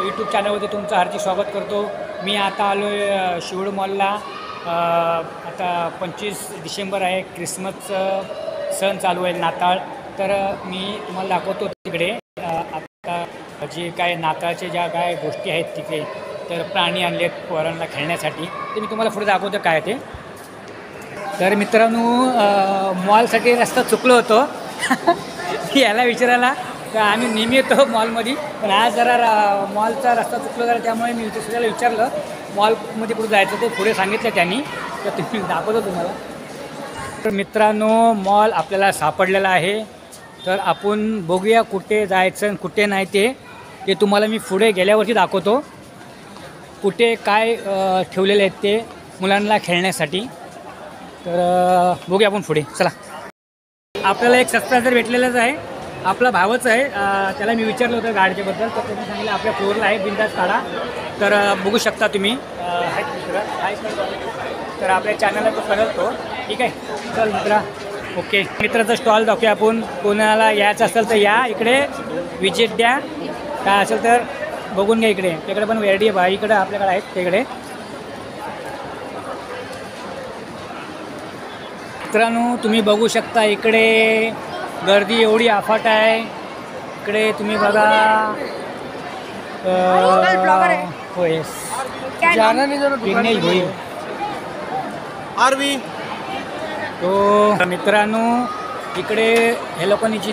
YouTube चॅनलमध्ये तुमचं हार्दिक स्वागत करतो। मी आता आलो आहे शिवड मॉलला। आता 25 डिसेंबर आहे, क्रिसमसचं सण चालू आहे, नाताळ। तर मी तुम्हाला दाखवतो तिकडे आता जे काय नाताळचे ज्या काय गोष्टी आहेत तिथे, तर प्राणी आणलेत पोरांना खेळण्यासाठी, ते मी तुम्हाला पुढे दाखवतो काय ते। तर मित्रांनो, मॉलसाठी रस्ता चुकलो होतो याला विचारायला, तर आम्ही नेहमी येतो मॉलमध्ये, पण आज जरा मॉलचा रस्ता चुकला जरा, त्यामुळे मी दुसऱ्याला विचारलं मॉलमध्ये कुठं जायचं, ते पुढे सांगितलं त्यांनी, तर तुम्ही दाखवतो तुम्हाला। तर मित्रांनो, मॉल आपल्याला सापडलेला आहे, तर आपण बघूया कुठे जायचं कुठे नाही ते तुम्हाला मी पुढे गेल्यावरती दाखवतो, कुठे काय ठेवलेले आहेत ते मुलांना खेळण्यासाठी। तर बघूया आपण पुढे, चला। आपल्याला एक सबस्क्रायबर भेटलेलंच आहे, आपला भावच आहे, त्याला मी विचारलं होतं गाडीच्याबद्दल, तर त्यांनी सांगितलं आपल्या फ्लोअरला आहे, बिंदास काढा। तर बघू शकता तुम्ही, तर आपल्या चॅनलला तो करेल तो, ठीक आहे। चल मित्रा, ओके। मित्राचा स्टॉल दाखवूया आपण, कोणाला यायचं असेल तर या इकडे, विजिट द्या, काय असेल तर बघून घ्या इकडे। तिकडे पण व्हेरायटी आहे, इकडे आपल्याकडे आहेत तिकडे। मित्रांनो, तुम्ही बघू शकता इकडे गर्दी एवढी अफाट आहे, इकडे तुम्ही बघा। होय, तो मित्रांनो, इकडे हे लोकांनी जी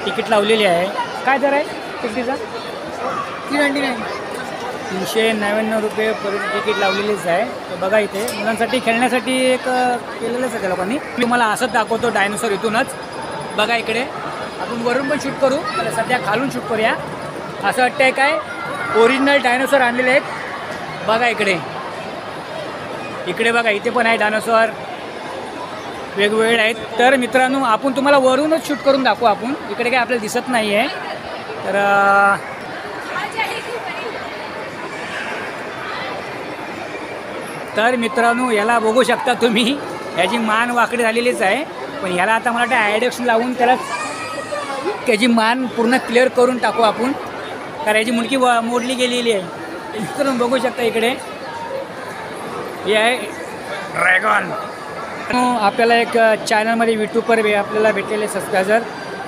तिकीट लावलेली आहे, काय दर आहे तिकीटचा? 399 रुपये पर तिकीट लावलेलीच आहे। तर बघा इथे मुलांसाठी खेळण्यासाठी एक केलेलंच आहे त्या लोकांनी। तुम्हाला असंच दाखवतो डायनोसॉर इथूनच, बघा इकडे आपण वरून पण शूट करू, तर सध्या खालून शूट करूया। असं वाटतंय काय ओरिजिनल डायनोसॉर आणलेले आहेत, बघा इकडे, इकडे बघा, इथे पण आहे डायनोसॉर, वेगवेगळे आहेत। तर मित्रांनो, आपण तुम्हाला वरूनच शूट करून दाखवू आपण, इकडे काय आपल्याला दिसत नाही आहे। तर मित्रांनो, याला बघू शकता तुम्ही, याची मान वाकडी झालेलीच आहे, पण याला आता मला आयडेक्स लावून त्याला त्याची मान पूर्ण क्लिअर करून टाकू आपण, कारण याची मुंडकी मोडली गेलेली आहे। मित्रांनो बघू शकता इकडे, हे आहे ड्रॅगन। आपल्याला एक चॅनलमध्ये यूट्यूबवर आपल्याला भेटलेले सबस्क्रायबर।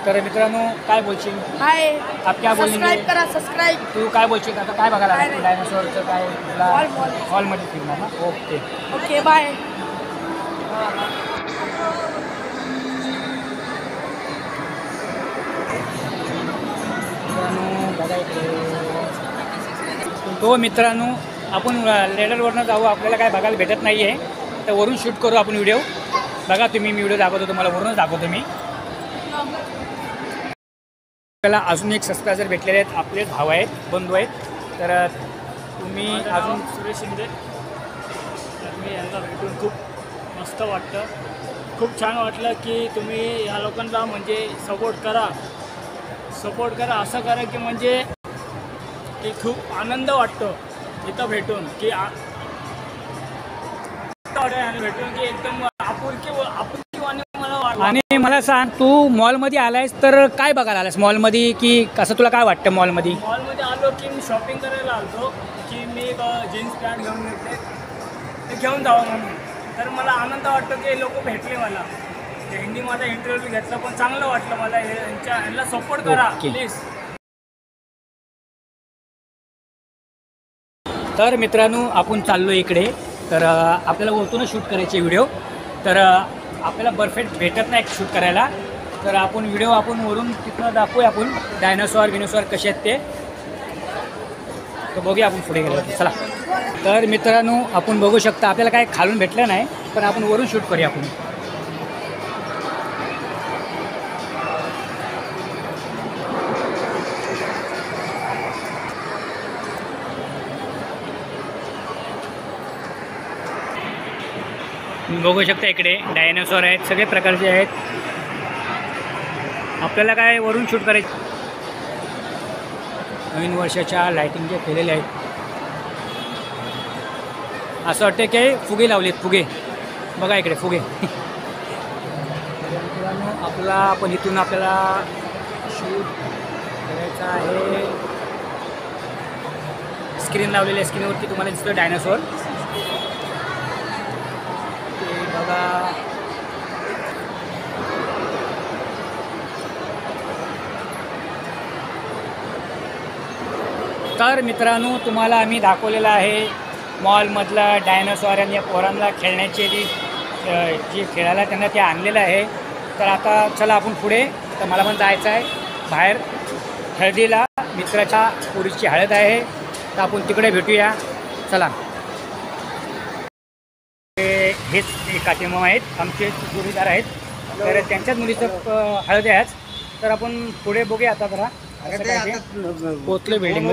तर मित्रांनो, काय बोलशील? हाय, आप क्या बोलेंगे? सबस्क्राइब करा, सबस्क्राइब। तू काय बोलशील आता, काय बघायला डायनोसॉरचं काय हॉलमध्ये फिरणार ना? Okay okay, bye. बघा इकडे तो मित्रांनो, आपण लेडरवरनं जाऊ, आपल्याला काय बघायला भेटत नाही आहे, तर वरून शूट करू आपण व्हिडिओ। बघा तुम्ही, मी व्हिडिओ दाखवतो तुम्हाला, वरूनच दाखवतो मी। आपल्याला अजून एक सबस्क्रायबर भेटलेले आहेत, आपले भाव आहेत, बंधू आहेत। तर तुम्ही अजून सुरेश शिंदे, मी यांना भेटून खूप मस्त वाटतं, खूप छान वाटलं की तुम्ही ह्या लोकांना म्हणजे सपोर्ट करा, असं करा की म्हणजे की खूप आनंद वाटतो इथं भेटून, की भेटून की एकदम आपुलकी मला वाटलं। आणि मला सांग, तू मॉलमध्ये आलायस तर काय बघायला आलास मॉलमध्ये, की कसं तुला काय वाटतं मॉलमध्ये? मॉलमध्ये आलो की मी शॉपिंग करायला आलो, की मी जीन्स पॅन्ट घेऊन घेतले, ते घेऊन जावं म्हणून। तर मला आनंद वाटतो की लोक भेटले मला, ते हिंदी माझा इंटरव्ह्यू घेतला, पण चांगलं वाटलं मला, यांना सपोर्ट करा प्लीज। तर मित्रांनो, आपण चाललो इकडे, तर आपल्याला वरतूनच शूट करायचे व्हिडिओ, तर आपल्याला परफेक्ट भेटत नाही शूट करायला, तर आपण व्हिडिओ आपण वरून तिथनं दाखवूया आपण, डायनोसॉर कसे आहेत ते, तर बघूया आपण पुढे गेलो, चला। तर मित्रांनो, आपण बघू शकता, आपल्याला काय खालून भेटलं नाही, पण आपण वरून शूट करूया आपण। बघू शकता इकडे डायनोसॉर आहेत, सगळे प्रकारचे आहेत, आपल्याला काय वरून शूट करायचं। नवीन वर्षाच्या लायटिंगचे केलेले आहेत, असं वाटतं की फुगे लावलेत, फुगे बघा इकडे, फुगे। आपला पण इथून आपल्याला शूट करायचा आहे, स्क्रीन लावलेली आहे, स्क्रीनवरती तुम्हाला दिसतो डायनासोर. ते बघा. तर मित्रांनो, तुम्हाला आम्ही दाखवलेलं आहे मॉलमधला डायनासॉर आणि या पोरांना खेळण्याची जी खेळायला त्यांना ते आणलेलं आहे. तर आता चला आपण पुढे. तर मला पण जायचं आहे बाहेर हळदीला. मित्राच्या पोरीची हळद आहे, तर आपण तिकडे भेटूया. चला. हेच काटेमामा आहेत, आमचे जोडीदार आहेत. तर त्यांच्याच मुलीचं हळद आहे आज. तर आपण पुढे बघूया आता जरा. पोचले बिल्डिंग.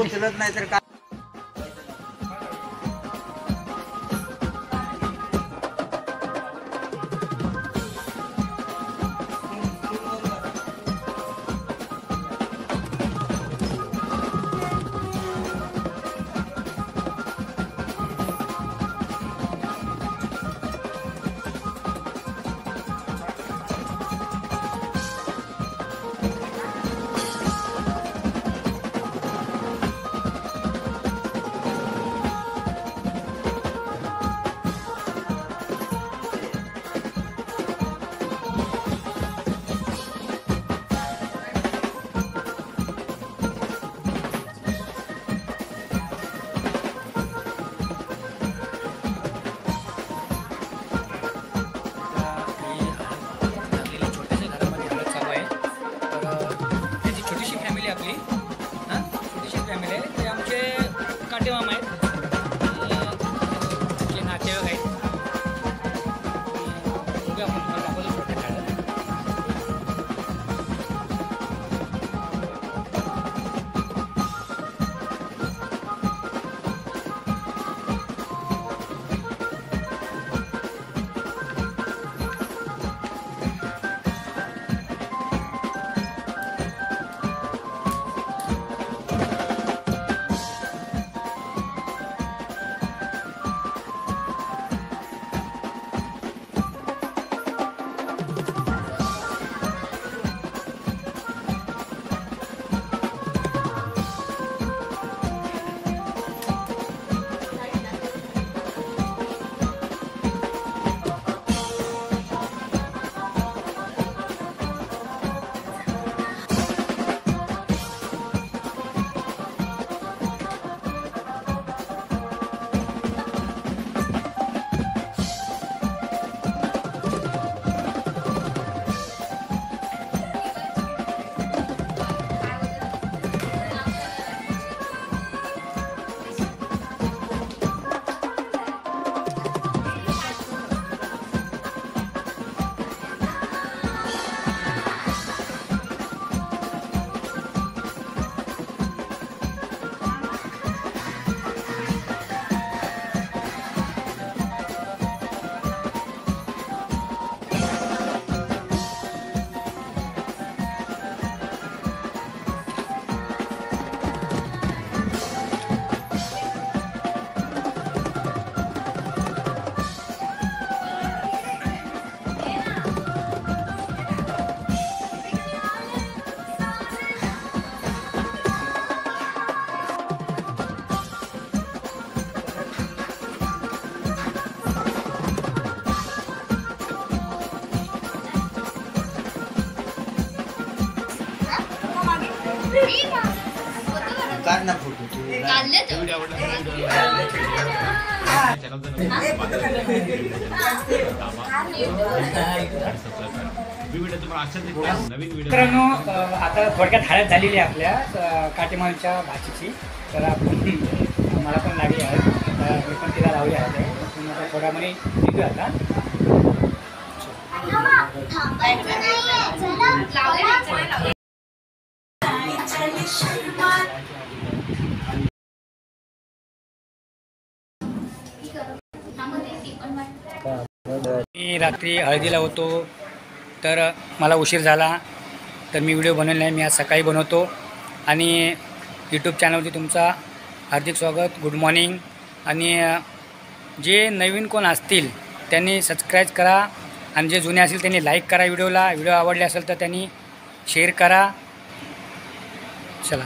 काढ फोटो मित्रांनो, आता थोडक्यात हळद झालेली आहे आपल्या काटेमालच्या भाषेची. तर आपण मला पण लागली आहे, मी पण तिला लावली आहे. आता थोड्या मध्ये निघू आता. मी रात्री हळदीला होतो, तर मला उशीर झाला, तर मी व्हिडिओ बनवला नाही. मी आज सकाळी बनवतो. आणि यूट्यूब चॅनलवरती तुमचा हार्दिक स्वागत. Good morning. आणि जे नवीन कोण असतील त्यांनी सबस्क्राईब करा, आणि जे जुने असतील त्यांनी लाईक करा व्हिडिओला. व्हिडिओ आवडले असेल तर त्यांनी शेअर करा. चला.